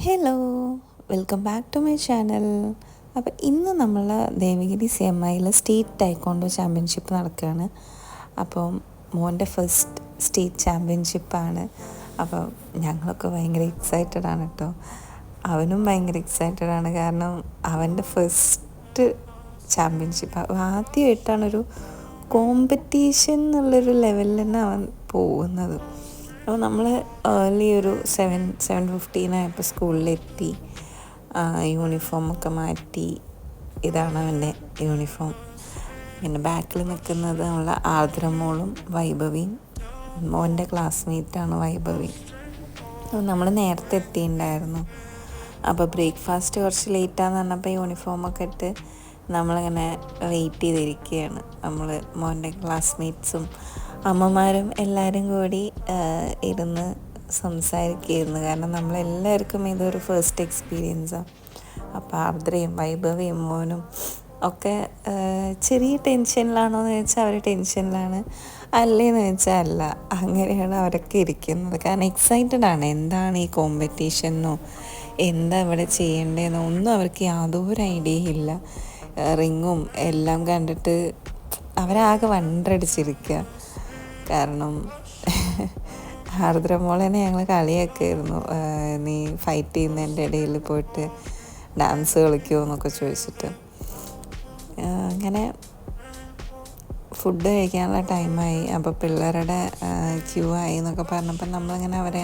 Hello, welcome back to my channel. അപ്പോൾ ഇന്ന് നമ്മൾ ദേവഗിരി CMIയിൽ സ്റ്റേറ്റ് ടൈക്കോണ്ടോ ചാമ്പ്യൻഷിപ്പ് നടക്കുകയാണ്. അപ്പോൾ മോൻ്റെ ഫസ്റ്റ് സ്റ്റേറ്റ് ചാമ്പ്യൻഷിപ്പാണ്. അപ്പോൾ ഞങ്ങളൊക്കെ ഭയങ്കര എക്സൈറ്റഡ് ആണ് കേട്ടോ. അവനും ഭയങ്കര എക്സൈറ്റഡ് ആണ്, കാരണം അവൻ്റെ ഫസ്റ്റ് ചാമ്പ്യൻഷിപ്പ് ആദ്യമായിട്ടാണൊരു കോമ്പറ്റീഷൻ എന്നുള്ളൊരു ലെവലിൽ തന്നെ അവൻ പോകുന്നത്. അപ്പോൾ നമ്മൾ ഏർലി ഒരു 7:15 സ്കൂളിലെത്തി. യൂണിഫോമൊക്കെ മാറ്റി. ഇതാണ് അവൻ്റെ യൂണിഫോം. പിന്നെ ബാക്കിൽ നിൽക്കുന്നത് നമ്മളെ ആർദ്രമോളും വൈഭവിയും. മോൻ്റെ ക്ലാസ്മേറ്റാണ് വൈഭവി. അപ്പോൾ നമ്മൾ നേരത്തെ എത്തിയിട്ടുണ്ടായിരുന്നു. അപ്പോൾ ബ്രേക്ക്ഫാസ്റ്റ് കുറച്ച് ലേറ്റാന്ന് പറഞ്ഞപ്പോൾ യൂണിഫോമൊക്കെ ഇട്ട് നമ്മളിങ്ങനെ വെയിറ്റ് ചെയ്തിരിക്കുകയാണ്. നമ്മൾ മോൻ്റെ ക്ലാസ്മേറ്റ്സും അമ്മമാരും എല്ലാവരും കൂടി ഇരുന്ന് സംസാരിക്കുകയായിരുന്നു. കാരണം നമ്മളെല്ലാവർക്കും ഇതൊരു ഫസ്റ്റ് എക്സ്പീരിയൻസാണ്. അപ്പോൾ ആർദ്രയും വൈഭവിയും മോനും ഒക്കെ ചെറിയ ടെൻഷനിലാണോ എന്ന് ചോദിച്ചാൽ അവർ ടെൻഷനിലാണ്, അല്ലേന്ന് വെച്ചാൽ അല്ല. അങ്ങനെയാണ് അവരൊക്കെ ഇരിക്കുന്നത്. കാരണം എക്സൈറ്റഡ് ആണ്. എന്താണ് ഈ കോമ്പറ്റീഷനോ എന്താ ഇവിടെ ചെയ്യേണ്ടതെന്നോ ഒന്നും അവർക്ക് യാതൊരു ഐഡിയയും ഇല്ല. റിങ്ങും എല്ലാം കണ്ടിട്ട് അവരാകെ വണ്ടടിച്ചിരിക്കുക. കാരണം ആർദ്രമോളനെ ഞങ്ങൾ കളിയാക്കായിരുന്നു, നീ ഫൈറ്റ് ചെയ്യുന്നതിൻ്റെ ഇടയിൽ പോയിട്ട് ഡാൻസ് കളിക്കുമോ എന്നൊക്കെ ചോദിച്ചിട്ട്. അങ്ങനെ ഫുഡ് കഴിക്കാനുള്ള ടൈമായി. അപ്പോൾ പിള്ളേരുടെ ക്യൂ ആയി എന്നൊക്കെ പറഞ്ഞപ്പോൾ നമ്മളിങ്ങനെ അവരെ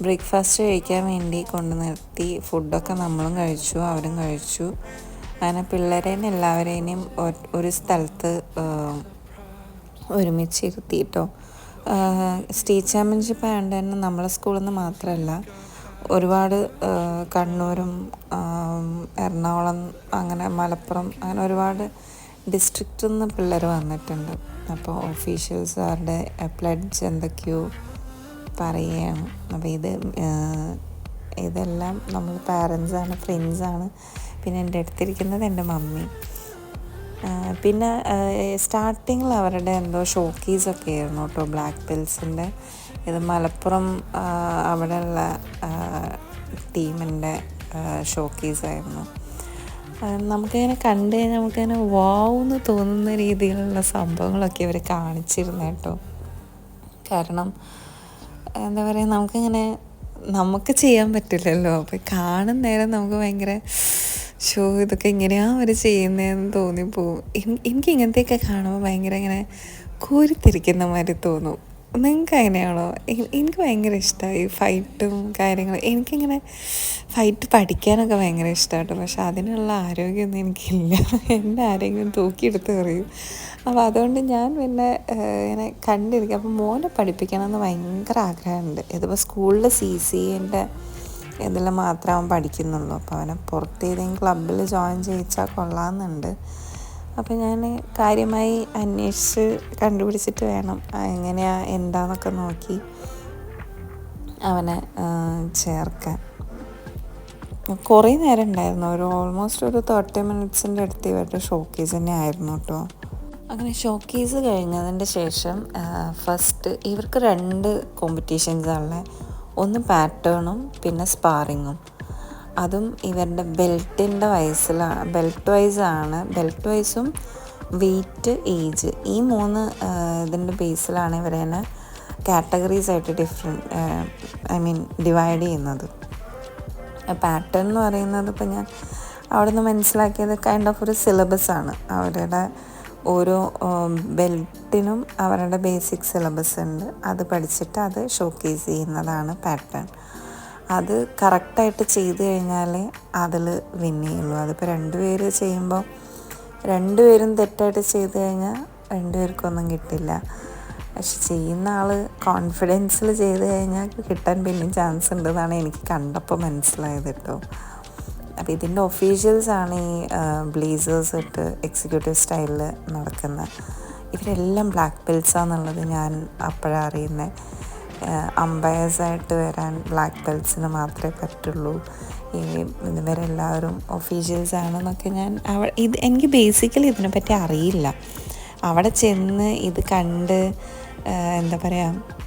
ബ്രേക്ക്ഫാസ്റ്റ് കഴിക്കാൻ വേണ്ടി കൊണ്ടു നിർത്തി. ഫുഡൊക്കെ നമ്മളും കഴിച്ചു, അവരും കഴിച്ചു. അങ്ങനെ പിള്ളേരേനെ എല്ലാവരേനെയും ഒരു സ്ഥലത്ത് ഒരുമിച്ചിരുത്തിയിട്ടോ. സ്റ്റേറ്റ് ചാമ്പ്യൻഷിപ്പ് ആയതുകൊണ്ട് തന്നെ നമ്മളെ സ്കൂളിൽ നിന്ന് മാത്രമല്ല, ഒരുപാട് കണ്ണൂരും എറണാകുളം അങ്ങനെ മലപ്പുറം അങ്ങനെ ഒരുപാട് ഡിസ്ട്രിക്റ്റിൽ നിന്ന് പിള്ളേർ വന്നിട്ടുണ്ട്. അപ്പോൾ ഒഫീഷ്യൽസ് അവരുടെ പ്ലഡ്ജ് എന്തൊക്കെയോ പറയുകയാണ്. അപ്പോൾ ഇതെല്ലാം നമ്മൾ പാരൻസാണ്, ഫ്രണ്ട്സാണ്. പിന്നെ എൻ്റെ അടുത്തിരിക്കുന്നത് എൻ്റെ മമ്മി. പിന്നെ സ്റ്റാർട്ടിങ്ങിൽ അവരുടെ എന്തോ ഷോക്കേസൊക്കെ ആയിരുന്നു കേട്ടോ, ബ്ലാക്ക് ബെൽസിൻ്റെ. ഇത് മലപ്പുറം അവിടെയുള്ള ടീമിൻ്റെ ഷോക്കേസായിരുന്നു. നമുക്കിങ്ങനെ കണ്ടു കഴിഞ്ഞാൽ നമുക്കിങ്ങനെ വാവെന്ന് തോന്നുന്ന രീതിയിലുള്ള സംഭവങ്ങളൊക്കെ ഇവർ കാണിച്ചിരുന്നു കേട്ടോ. കാരണം എന്താ പറയുക, നമുക്ക് ചെയ്യാൻ പറ്റില്ലല്ലോ. അപ്പോൾ കാണുന്ന നേരം നമുക്ക് ഭയങ്കര ഇതൊക്കെ ഇങ്ങനെയാണ് അവർ ചെയ്യുന്നതെന്ന് തോന്നിപ്പോവും. എനിക്ക് ഇങ്ങനത്തെയൊക്കെ കാണുമ്പോൾ ഭയങ്കര ഇങ്ങനെ കോരിത്തിരിക്കുന്ന മാതിരി തോന്നും. നിങ്ങൾക്ക് അങ്ങനെയാണോ? എനിക്ക് ഭയങ്കര ഇഷ്ടമായി ഈ ഫൈറ്റും കാര്യങ്ങളും. എനിക്കിങ്ങനെ ഫൈറ്റ് പഠിക്കാനൊക്കെ ഭയങ്കര ഇഷ്ടമാട്ടോ. പക്ഷെ അതിനുള്ള ആരോഗ്യമൊന്നും എനിക്കില്ല. എൻ്റെ ആരെങ്കിലും തൂക്കിയെടുത്ത് എറിയും. അപ്പോൾ അതുകൊണ്ട് ഞാൻ പിന്നെ ഇങ്ങനെ കണ്ടിരിക്കും. അപ്പോൾ മോനെ പഠിപ്പിക്കണമെന്ന് ഭയങ്കര ആഗ്രഹമുണ്ട്. ഇതിപ്പോൾ സ്കൂളിൽ CCൻ്റെ ഇതെല്ലാം മാത്രമേ അവൻ പഠിക്കുന്നുള്ളൂ. അപ്പോൾ അവനെ പുറത്തേതെങ്കിലും ക്ലബ്ബിൽ ജോയിൻ ചെയ്യിച്ചാൽ കൊള്ളാമെന്നുണ്ട്. അപ്പോൾ ഞാൻ കാര്യമായി അന്വേഷിച്ച് കണ്ടുപിടിച്ചിട്ട് വേണം എങ്ങനെയാണ് എന്താണെന്നൊക്കെ നോക്കി അവനെ ചേർക്കാൻ. കുറേ നേരം ഉണ്ടായിരുന്നു, ഓൾമോസ്റ്റ് ഒരു 30 മിനിറ്റ്സിൻ്റെ അടുത്ത് ഇവരുടെ ഷോക്കേസ് തന്നെ ആയിരുന്നു കേട്ടോ. അങ്ങനെ ഷോക്കേസ് കഴിഞ്ഞതിൻ്റെ ശേഷം ഫസ്റ്റ് ഇവർക്ക് 2 കോമ്പറ്റീഷൻസാണുള്ളത്. ഒന്ന് പാറ്റേണും പിന്നെ സ്പാറിങ്ങും. അതും ഇവരുടെ ബെൽറ്റ് വൈസാണ്. ബെൽറ്റ് വൈസും വെയ്റ്റ്, ഏജ്, ഈ 3 ഇതിൻ്റെ ബേസിലാണ് ഇവരെ കാറ്റഗറീസായിട്ട് ഡിവൈഡ് ചെയ്യുന്നത്. പാറ്റേൺ എന്ന് പറയുന്നത് ഇപ്പോൾ ഞാൻ അവിടെ നിന്ന് മനസ്സിലാക്കിയത് കൈൻഡ് ഓഫ് ഒരു സിലബസാണ്. അവരുടെ ഓരോ ബെൽറ്റിനും അവരുടെ ബേസിക് സിലബസ് ഉണ്ട്. അത് പഠിച്ചിട്ട് അത് ഷോക്കേസ് ചെയ്യുന്നതാണ് പാറ്റേൺ. അത് കറക്റ്റായിട്ട് ചെയ്ത് കഴിഞ്ഞാൽ അതിൽ വിൻ ചെയ്യുള്ളൂ. അതിപ്പോൾ 2 പേര് ചെയ്യുമ്പോൾ 2 പേരും തെറ്റായിട്ട് ചെയ്ത് കഴിഞ്ഞാൽ 2 പേർക്കൊന്നും കിട്ടില്ല. പക്ഷെ ചെയ്യുന്ന ആൾ കോൺഫിഡൻസിൽ ചെയ്ത് കഴിഞ്ഞാൽ കിട്ടാൻ പിന്നെയും ചാൻസ് ഉണ്ടെന്നാണ് എനിക്ക് കണ്ടപ്പോൾ മനസ്സിലായത് കേട്ടോ. അപ്പോൾ ഇതിൻ്റെ ഒഫീഷ്യൽസാണ് ഈ ബ്ലേസേഴ്സ് ഇട്ട് എക്സിക്യൂട്ടീവ് സ്റ്റൈലിൽ നടക്കുന്നത്. ഇവരെല്ലാം ബ്ലാക്ക് ബെൽറ്റ്സാണെന്നുള്ളത് ഞാൻ അപ്പോഴാണ് അറിയുന്നത്. അമ്പയേഴ്സായിട്ട് വരാൻ ബ്ലാക്ക് ബെൽറ്റ്സിന് മാത്രമേ പറ്റുള്ളൂ. ഇവരെല്ലാവരും ഒഫീഷ്യൽസാണെന്നൊക്കെ എനിക്ക് ബേസിക്കലി ഇതിനെപ്പറ്റി അറിയില്ല. അവിടെ ചെന്ന് ഇത് കണ്ട് എന്താ പറയുക,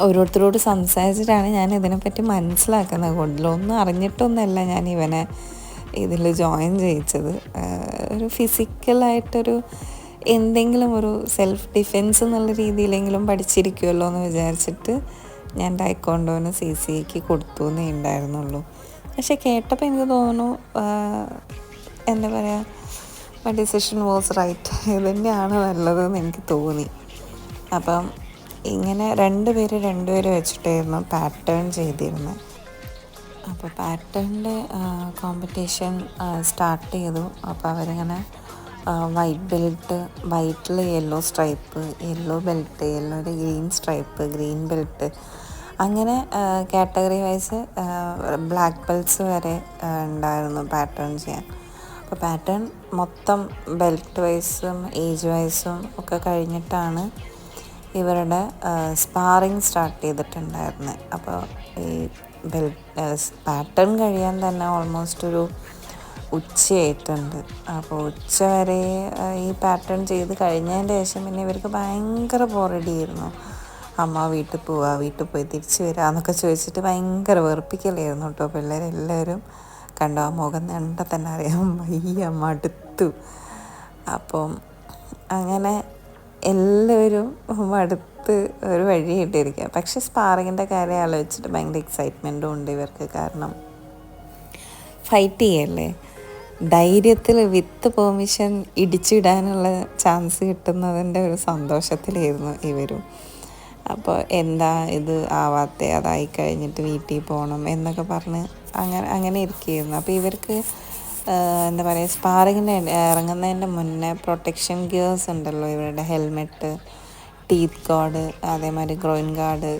ഓരോരുത്തരോട് സംസാരിച്ചിട്ടാണ് ഞാൻ ഇതിനെപ്പറ്റി മനസ്സിലാക്കുന്നത്. കൂടുതലൊന്നും അറിഞ്ഞിട്ടൊന്നുമല്ല ഞാൻ ഇവനെ ഇതിൽ ജോയിൻ ചെയ്യിച്ചത്. ഒരു ഫിസിക്കലായിട്ടൊരു എന്തെങ്കിലും ഒരു സെൽഫ് ഡിഫെൻസ് എന്നുള്ള രീതിയിലെങ്കിലും പഠിച്ചിരിക്കുമല്ലോ എന്ന് വിചാരിച്ചിട്ട് ഞാൻ ടൈക്കോണ്ടോന് CCAക്ക് കൊടുത്തു എന്നേ ഉണ്ടായിരുന്നുള്ളൂ. പക്ഷെ കേട്ടപ്പോൾ എനിക്ക് തോന്നുന്നു എന്താ പറയുക, മൈ ഡിസിഷൻ വാസ് റൈറ്റ്, ഇത് തന്നെയാണ് നല്ലതെന്ന് എനിക്ക് തോന്നി. അപ്പം ഇങ്ങനെ രണ്ടുപേരും വെച്ചിട്ടായിരുന്നു പാറ്റേൺ ചെയ്തിരുന്നത്. അപ്പോൾ പാറ്റേണിൻ്റെ കോമ്പറ്റീഷൻ സ്റ്റാർട്ട് ചെയ്തു. അപ്പോൾ അവരിങ്ങനെ വൈറ്റ് ബെൽറ്റ്, വൈറ്റിൽ യെല്ലോ സ്ട്രൈപ്പ്, യെല്ലോ ബെൽറ്റ്, യെല്ലോയിൽ ഗ്രീൻ സ്ട്രൈപ്പ്, ഗ്രീൻ ബെൽറ്റ്, അങ്ങനെ കാറ്റഗറി വൈസ് ബ്ലാക്ക് ബെൽറ്റ്സ് വരെ ഉണ്ടായിരുന്നു പാറ്റേൺ ചെയ്യാൻ. അപ്പോൾ പാറ്റേൺ മൊത്തം ബെൽറ്റ് വൈസും ഏജ് വൈസും ഒക്കെ കഴിഞ്ഞിട്ടാണ് ഇവരുടെ സ്പാറിങ് സ്റ്റാർട്ട് ചെയ്തിട്ടുണ്ടായിരുന്നത്. അപ്പോൾ ഈ പാറ്റേൺ കഴിയാൻ തന്നെ ഓൾമോസ്റ്റ് ഒരു ഉച്ചയായിട്ടുണ്ട്. അപ്പോൾ ഉച്ച വരെ ഈ പാറ്റേൺ ചെയ്ത് കഴിഞ്ഞതിൻ്റെ ശേഷം പിന്നെ ഇവർക്ക് ഭയങ്കര ബോറടിയായിരുന്നു. അമ്മ വീട്ടിൽ പോവുക, വീട്ടിൽ പോയി തിരിച്ച് വരിക എന്നൊക്കെ ചോദിച്ചിട്ട് ഭയങ്കര വെറുപ്പിക്കലായിരുന്നു കേട്ടോ. പിള്ളേരെല്ലാവരും കണ്ടോ, ആ മുഖം കണ്ടാൽ തന്നെ അറിയാം വയ്യ, മടുത്തു. അപ്പം അങ്ങനെ എല്ലാവരും മടുത്ത് ഒരു വഴിയായിട്ടിരിക്കുക. പക്ഷെ സ്പാറിങ്ങിൻ്റെ കാര്യം ആലോചിച്ചിട്ട് ഭയങ്കര എക്സൈറ്റ്മെൻറ്റും ഉണ്ട് ഇവർക്ക്. കാരണം ഫൈറ്റ് ചെയ്യല്ലേ, ധൈര്യത്തിൽ വിത്ത് പെർമിഷൻ ഇടിച്ചിടാനുള്ള ചാൻസ് കിട്ടുന്നതിൻ്റെ ഒരു സന്തോഷത്തിലായിരുന്നു ഇവരും. അപ്പോൾ എന്താ ഇത് ആവാത്തെ, അതായി കഴിഞ്ഞിട്ട് വീട്ടിൽ പോകണം എന്നൊക്കെ പറഞ്ഞ് അങ്ങനെ ഇരിക്കുകയായിരുന്നു. അപ്പോൾ ഇവർക്ക് എന്താ പറയുക, സ്പാറിങ്ങിന് ഇറങ്ങുന്നതിൻ്റെ മുന്നേ പ്രൊട്ടക്ഷൻ ഗിയേഴ്സ് ഉണ്ടല്ലോ ഇവരുടെ, ഹെൽമെറ്റ്, ടീത്ത് ഗാർഡ്, അതേമാതിരി ഗ്രോയിൻ ഗാർഡ്,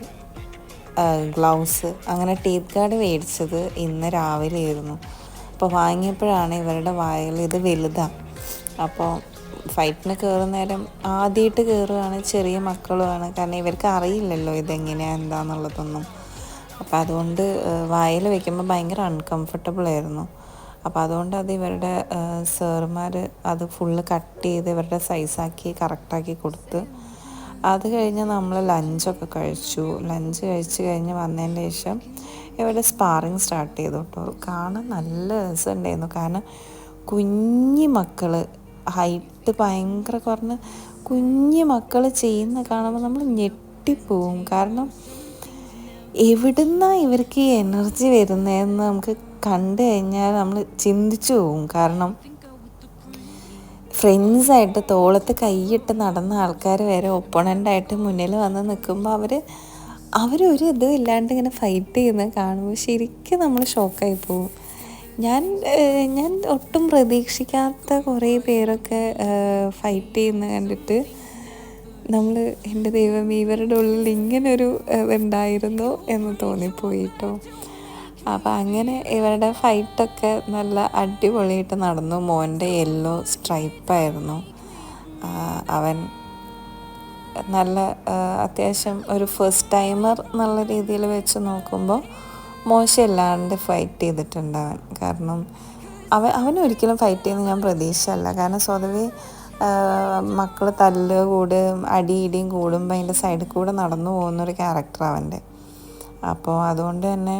ഗ്ലൗസ്. അങ്ങനെ ടീത്ത് ഗാർഡ് മേടിച്ചത് ഇന്ന് രാവിലെ ആയിരുന്നു. അപ്പോൾ വാങ്ങിയപ്പോഴാണ് ഇവരുടെ വായിൽ ഇത് വലുതാണ്. അപ്പോൾ ഫൈറ്റിന് കയറുന്ന നേരം ആദ്യമായിട്ട് കയറുകയാണ്, ചെറിയ മക്കളുമാണ്. കാരണം ഇവർക്ക് അറിയില്ലല്ലോ ഇതെങ്ങനെയാണ് എന്താണെന്നുള്ളതൊന്നും. അപ്പോൾ അതുകൊണ്ട് വായിൽ വയ്ക്കുമ്പോൾ ഭയങ്കര അൺകംഫർട്ടബിൾ ആയിരുന്നു. അപ്പോൾ അതുകൊണ്ട് അത് ഇവരുടെ സാറുമാർ അത് ഫുള്ള് കട്ട് ചെയ്ത് ഇവരുടെ സൈസാക്കി കറക്റ്റാക്കി കൊടുത്ത്, അത് കഴിഞ്ഞ് നമ്മൾ ലഞ്ചൊക്കെ കഴിച്ചു. ലഞ്ച് കഴിച്ച് കഴിഞ്ഞ് വന്നതിന് ശേഷം ഇവരുടെ സ്പാറിങ് സ്റ്റാർട്ട് ചെയ്തു കേട്ടോ. കാണാൻ നല്ല രസമുണ്ടായിരുന്നു. കാരണം കുഞ്ഞു മക്കൾ, ഹൈറ്റ് ഭയങ്കര കുറഞ്ഞ കുഞ്ഞു മക്കൾ ചെയ്യുന്ന കാണുമ്പോൾ നമ്മൾ ഞെട്ടിപ്പോവും. കാരണം എവിടുന്നാണ് ഇവർക്ക് ഈ എനർജി വരുന്നതെന്ന് നമുക്ക് കണ്ടു കഴിഞ്ഞാൽ നമ്മൾ ചിന്തിച്ചു പോവും. കാരണം ഫ്രണ്ട്സായിട്ട് തോളത്ത് കൈയിട്ട് നടന്ന ആൾക്കാർ വരെ ഒപ്പണൻ്റായിട്ട് മുന്നിൽ വന്ന് നിൽക്കുമ്പോൾ അവരൊരു ഇതും ഇല്ലാണ്ട് ഇങ്ങനെ ഫൈറ്റ് ചെയ്യുന്നത് കാണുമ്പോൾ ശരിക്കും നമ്മൾ ഷോക്കായി പോവും. ഞാൻ ഒട്ടും പ്രതീക്ഷിക്കാത്ത കുറേ പേരൊക്കെ ഫൈറ്റ് ചെയ്യുന്ന കണ്ടിട്ട് നമ്മൾ എൻ്റെ ദൈവം, ഇവരുടെ ഉള്ളിൽ ഇങ്ങനൊരു ഇതുണ്ടായിരുന്നോ എന്ന് തോന്നിപ്പോയിട്ടോ. അപ്പോൾ അങ്ങനെ ഇവരുടെ ഫൈറ്റൊക്കെ നല്ല അടിപൊളിയായിട്ട് നടന്നു. മോൻ്റെ യെല്ലോ സ്ട്രൈപ്പായിരുന്നു. അവൻ നല്ല അത്യാവശ്യം ഒരു ഫസ്റ്റ് ടൈമർ എന്നുള്ള രീതിയിൽ വെച്ച് നോക്കുമ്പോൾ മോശമില്ലാണ്ട് ഫൈറ്റ് ചെയ്തിട്ടുണ്ട് അവൻ. കാരണം അവനൊരിക്കലും ഫൈറ്റ് ചെയ്യുന്നത് ഞാൻ പ്രതീക്ഷയല്ല. കാരണം സ്വതവേ മക്കൾ തല്ല് കൂടും, അടിയിടിയും കൂടുമ്പോൾ അതിൻ്റെ സൈഡിൽ കൂടെ നടന്നു പോകുന്നൊരു ക്യാരക്ടർ അവൻ്റെ. അപ്പോൾ അതുകൊണ്ട് തന്നെ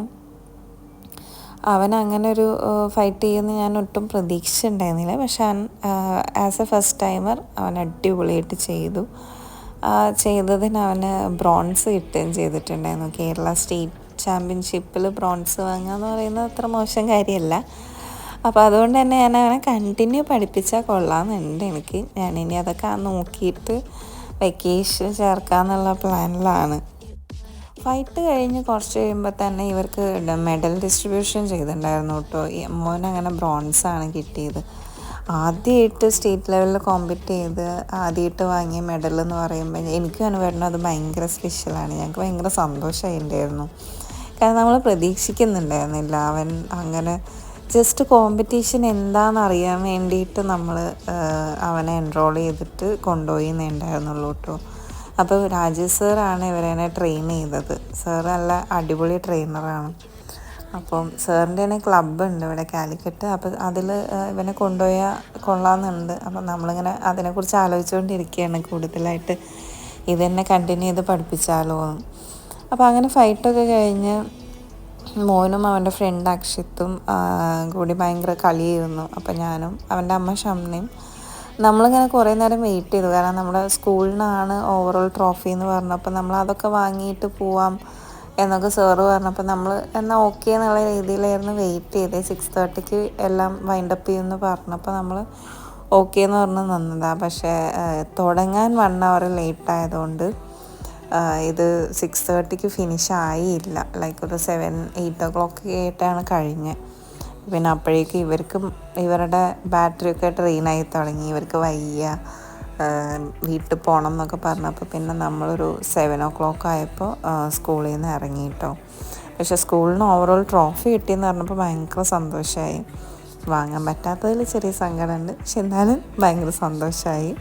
അവൻ അങ്ങനെ ഒരു ഫൈറ്റ് ചെയ്യുമെന്ന് ഞാൻ ഒട്ടും പ്രതീക്ഷ ഉണ്ടായിരുന്നില്ല. പക്ഷെ അവൻ ആസ് എ ഫസ്റ്റ് ടൈമർ അവൻ അടിപൊളിയായിട്ട് ചെയ്തു. ചെയ്തതിന് അവന് ബ്രോൺസ് കിട്ടുകയും ചെയ്തിട്ടുണ്ടായിരുന്നു. കേരള സ്റ്റേറ്റ് ചാമ്പ്യൻഷിപ്പിൽ ബ്രോൺസ് വാങ്ങുക എന്ന് പറയുന്നത് അത്ര മോശം കാര്യമല്ല. അപ്പോൾ അതുകൊണ്ട് തന്നെ ഞാൻ അവനെ കണ്ടിന്യൂ പഠിപ്പിച്ചാൽ കൊള്ളാമെന്നുണ്ട് എനിക്ക്. ഞാനിനി അതൊക്കെ നോക്കിയിട്ട് വെക്കേഷൻ ചേർക്കാമെന്നുള്ള പ്ലാനിലാണ്. ഫൈറ്റ് കഴിഞ്ഞ് കുറച്ച് കഴിയുമ്പോൾ തന്നെ ഇവർക്ക് മെഡൽ ഡിസ്ട്രിബ്യൂഷൻ ചെയ്തിട്ടുണ്ടായിരുന്നു കേട്ടോ. മോനങ്ങനെ ബ്രോൺസാണ് കിട്ടിയത്. ആദ്യമായിട്ട് സ്റ്റേറ്റ് ലെവലിൽ കോമ്പറ്റ് ചെയ്ത് ആദ്യമായിട്ട് വാങ്ങിയ മെഡൽ എന്ന് പറയുമ്പോൾ എനിക്കും അനുവരണം അത് ഭയങ്കര സ്പെഷ്യലാണ്. ഞങ്ങൾക്ക് ഭയങ്കര സന്തോഷമായിട്ടുണ്ടായിരുന്നു. കാരണം നമ്മൾ പ്രതീക്ഷിക്കുന്നുണ്ടായിരുന്നില്ല അവൻ അങ്ങനെ ജസ്റ്റ് കോമ്പറ്റീഷൻ എന്താണെന്ന് അറിയാൻ വേണ്ടിയിട്ട് നമ്മൾ അവനെ എൻറോൾ ചെയ്തിട്ട് കൊണ്ടുപോയി എന്നുണ്ടായിരുന്നുള്ളൂ കേട്ടോ. അപ്പോൾ രാജേഷ് സാറാണ് ഇവരെന്നെ ട്രെയിൻ ചെയ്തത്. സാർ നല്ല അടിപൊളി ട്രെയിനറാണ്. അപ്പം സാറിൻ്റെ തന്നെ ക്ലബ്ബുണ്ട് ഇവിടെ കാലിക്കറ്റ്. അപ്പോൾ അതിൽ ഇവനെ കൊണ്ടുപോയാൽ കൊള്ളാമെന്നുണ്ട്. അപ്പം നമ്മളിങ്ങനെ അതിനെക്കുറിച്ച് ആലോചിച്ചുകൊണ്ടിരിക്കുകയാണ് കൂടുതലായിട്ട് ഇത് തന്നെ കണ്ടിന്യൂ ചെയ്ത് പഠിപ്പിച്ചാലോ എന്ന്. അപ്പോൾ അങ്ങനെ ഫൈറ്റൊക്കെ കഴിഞ്ഞ് മോനും അവൻ്റെ ഫ്രണ്ട് അക്ഷിത്തും കൂടി ഭയങ്കര കളിയായിരുന്നു. അപ്പോൾ ഞാനും അവൻ്റെ അമ്മ ഷംനയും നമ്മളിങ്ങനെ കുറേ നേരം വെയിറ്റ് ചെയ്തു. കാരണം നമ്മുടെ സ്കൂളിനാണ് ഓവറോൾ ട്രോഫി എന്ന് പറഞ്ഞപ്പോൾ നമ്മൾ അതൊക്കെ വാങ്ങിയിട്ട് പോവാം എന്നൊക്കെ സാറ് പറഞ്ഞപ്പോൾ നമ്മൾ എന്നാൽ ഓക്കെ എന്നുള്ള രീതിയിലായിരുന്നു വെയിറ്റ് ചെയ്തത്. 6:30 എല്ലാം വൈൻഡപ്പ് ചെയ്യുമെന്ന് പറഞ്ഞപ്പോൾ നമ്മൾ ഓക്കെ എന്ന് പറഞ്ഞ് നിന്നതാണ്. പക്ഷേ തുടങ്ങാൻ 1 hour ലേറ്റ് ആയതുകൊണ്ട് ഇത് 6:30 ഫിനിഷ് ആയില്ല. ലൈക്ക് ഒരു 7-8 o'clock ആയിട്ടാണ് കഴിഞ്ഞത്. പിന്നെ അപ്പോഴേക്കും ഇവർക്കും ഇവരുടെ ബാറ്ററിയൊക്കെ ഡ്രെയിനായി തുടങ്ങി. ഇവർക്ക് വയ്യ, വീട്ടിൽ പോകണം എന്നൊക്കെ പറഞ്ഞപ്പോൾ പിന്നെ നമ്മളൊരു 7 o'clock ആയപ്പോൾ സ്കൂളിൽ നിന്ന് ഇറങ്ങി കേട്ടോ. പക്ഷേ സ്കൂളിന് ഓവറോൾ ട്രോഫി കിട്ടിയെന്ന് പറഞ്ഞപ്പോൾ ഭയങ്കര സന്തോഷമായി. വാങ്ങാൻ പറ്റാത്തതിൽ ചെറിയ സങ്കടമുണ്ട്, പക്ഷെ എന്നാലും ഭയങ്കര സന്തോഷമായി.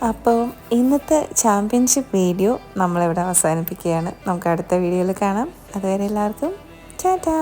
അപ്പോൾ ഇന്നത്തെ ചാമ്പ്യൻഷിപ്പ് വീഡിയോ നമ്മളിവിടെ അവസാനിപ്പിക്കുകയാണ്. നമുക്ക് അടുത്ത വീഡിയോയിൽ കാണാം. അതുവരെ എല്ലാവർക്കും ടാറ്റാ.